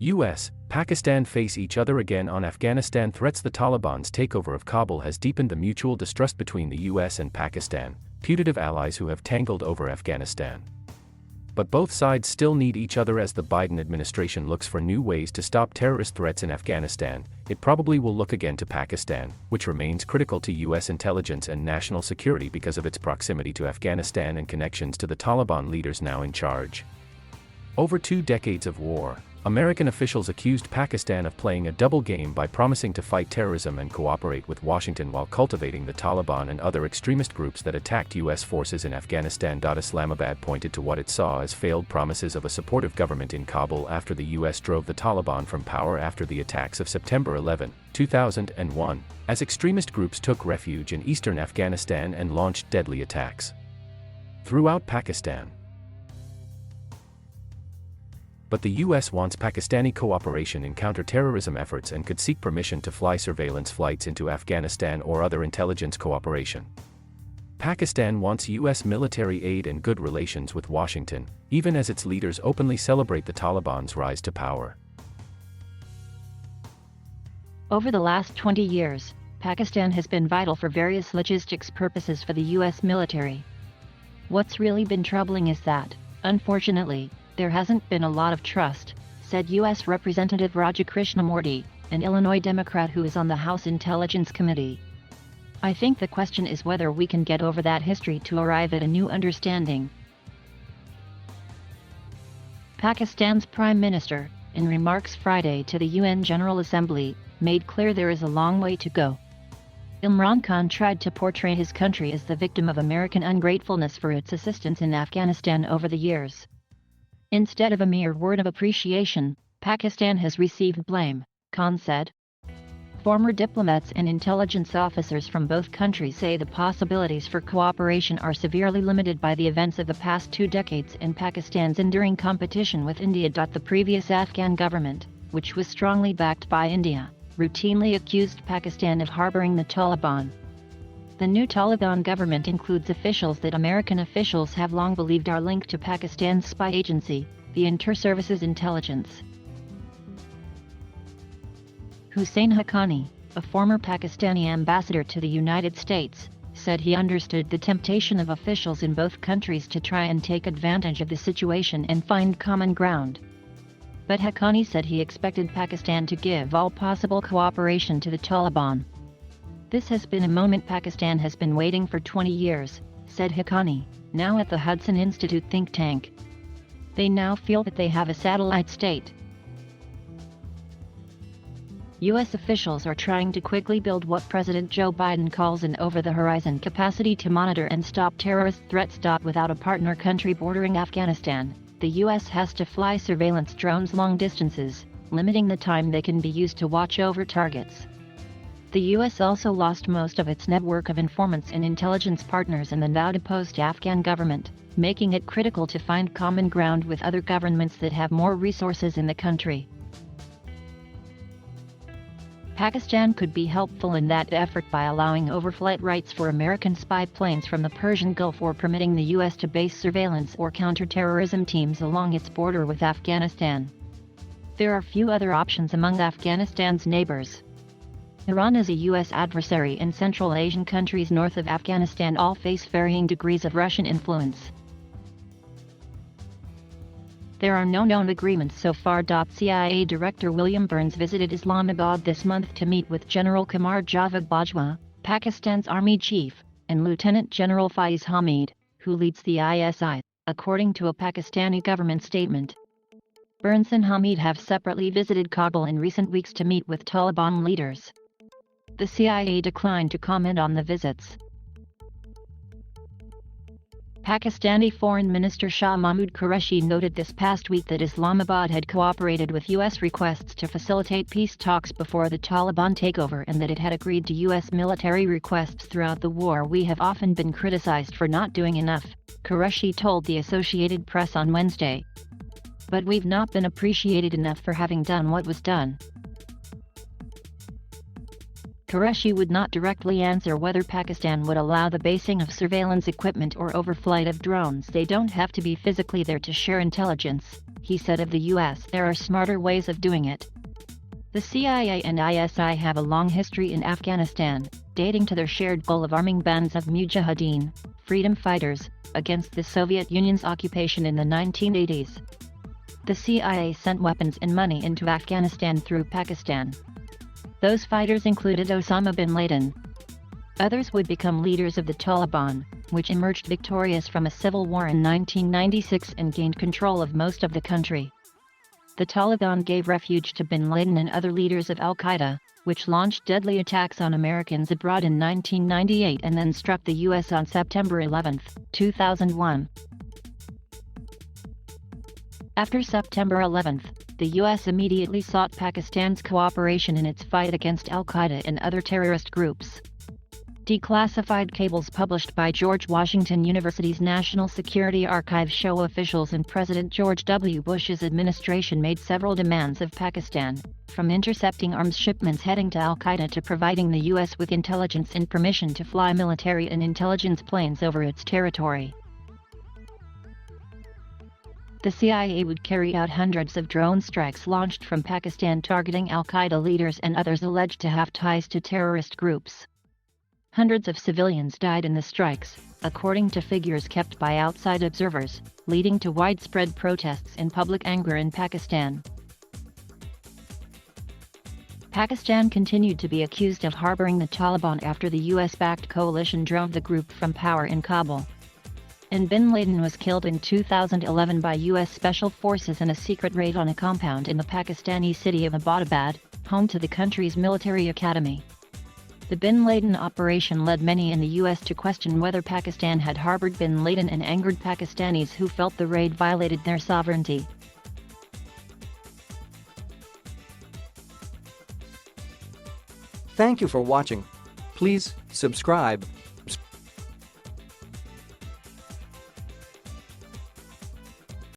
US, Pakistan face each other again on Afghanistan threats. The Taliban's takeover of Kabul has deepened the mutual distrust between the US and Pakistan, putative allies who have tangled over Afghanistan. But both sides still need each other as the Biden administration looks for new ways to stop terrorist threats in Afghanistan. It probably will look again to Pakistan, which remains critical to US intelligence and national security because of its proximity to Afghanistan and connections to the Taliban leaders now in charge. Over 2 decades of war, American officials accused Pakistan of playing a double game by promising to fight terrorism and cooperate with Washington while cultivating the Taliban and other extremist groups that attacked U.S. forces in Afghanistan. Islamabad pointed to what it saw as failed promises of a supportive government in Kabul after the U.S. drove the Taliban from power after the attacks of September 11, 2001, as extremist groups took refuge in eastern Afghanistan and launched deadly attacks throughout Pakistan. But the US wants Pakistani cooperation in counter-terrorism efforts and could seek permission to fly surveillance flights into Afghanistan or other intelligence cooperation. Pakistan wants US military aid and good relations with Washington, even as its leaders openly celebrate the Taliban's rise to power. Over the last 20 years, Pakistan has been vital for various logistics purposes for the US military. What's really been troubling is that, unfortunately, there hasn't been a lot of trust, said U.S. Representative Raja Krishnamurthy, an Illinois Democrat who is on the House Intelligence Committee. I think the question is whether we can get over that history to arrive at a new understanding. Pakistan's Prime Minister, in remarks Friday to the UN General Assembly, made clear there is a long way to go. Imran Khan tried to portray his country as the victim of American ungratefulness for its assistance in Afghanistan over the years. Instead of a mere word of appreciation, Pakistan has received blame, Khan said. Former diplomats and intelligence officers from both countries say the possibilities for cooperation are severely limited by the events of the past 2 decades and Pakistan's enduring competition with India. The previous Afghan government, which was strongly backed by India, routinely accused Pakistan of harboring the Taliban. The new Taliban government includes officials that American officials have long believed are linked to Pakistan's spy agency, the Inter-Services Intelligence. Hussein Haqqani, a former Pakistani ambassador to the United States, said he understood the temptation of officials in both countries to try and take advantage of the situation and find common ground. But Haqqani said he expected Pakistan to give all possible cooperation to the Taliban. This has been a moment Pakistan has been waiting for 20 years, said Haqqani, now at the Hudson Institute think tank. They now feel that they have a satellite state. U.S. officials are trying to quickly build what President Joe Biden calls an over-the-horizon capacity to monitor and stop terrorist threats. Without a partner country bordering Afghanistan, the U.S. has to fly surveillance drones long distances, limiting the time they can be used to watch over targets. The U.S. also lost most of its network of informants and intelligence partners in the now-deposed Afghan government, making it critical to find common ground with other governments that have more resources in the country. Pakistan could be helpful in that effort by allowing overflight rights for American spy planes from the Persian Gulf or permitting the U.S. to base surveillance or counter-terrorism teams along its border with Afghanistan. There are few other options among Afghanistan's neighbors. Iran is a U.S. adversary and Central Asian countries north of Afghanistan all face varying degrees of Russian influence. There are no known agreements so far. CIA Director William Burns visited Islamabad this month to meet with General Qamar Javed Bajwa, Pakistan's Army Chief, and Lieutenant General Faiz Hamid, who leads the ISI, according to a Pakistani government statement. Burns and Hamid have separately visited Kabul in recent weeks to meet with Taliban leaders. The CIA declined to comment on the visits. Pakistani Foreign Minister Shah Mahmood Qureshi noted this past week that Islamabad had cooperated with U.S. requests to facilitate peace talks before the Taliban takeover and that it had agreed to U.S. military requests throughout the war. We have often been criticized for not doing enough, Qureshi told the Associated Press on Wednesday. But we've not been appreciated enough for having done what was done. Qureshi would not directly answer whether Pakistan would allow the basing of surveillance equipment or overflight of drones. They don't have to be physically there to share intelligence, he said of the US. There are smarter ways of doing it. The CIA and ISI have a long history in Afghanistan, dating to their shared goal of arming bands of mujahideen, freedom fighters, against the Soviet Union's occupation in the 1980s. The CIA sent weapons and money into Afghanistan through Pakistan. Those fighters included Osama bin Laden. Others would become leaders of the Taliban, which emerged victorious from a civil war in 1996 and gained control of most of the country. The Taliban gave refuge to bin Laden and other leaders of al-Qaeda, which launched deadly attacks on Americans abroad in 1998 and then struck the U.S. on September 11, 2001. After September 11, the U.S. immediately sought Pakistan's cooperation in its fight against al-Qaeda and other terrorist groups. Declassified cables published by George Washington University's National Security Archive show officials in President George W. Bush's administration made several demands of Pakistan, from intercepting arms shipments heading to al-Qaeda to providing the U.S. with intelligence and permission to fly military and intelligence planes over its territory. The CIA would carry out hundreds of drone strikes launched from Pakistan targeting al-Qaeda leaders and others alleged to have ties to terrorist groups. Hundreds of civilians died in the strikes, according to figures kept by outside observers, leading to widespread protests and public anger in Pakistan. Pakistan continued to be accused of harboring the Taliban after the US-backed coalition drove the group from power in Kabul. And bin Laden was killed in 2011 by U.S. Special Forces in a secret raid on a compound in the Pakistani city of Abbottabad, home to the country's military academy. The bin Laden operation led many in the U.S. to question whether Pakistan had harbored bin Laden and angered Pakistanis who felt the raid violated their sovereignty. Thank you for watching. Please subscribe.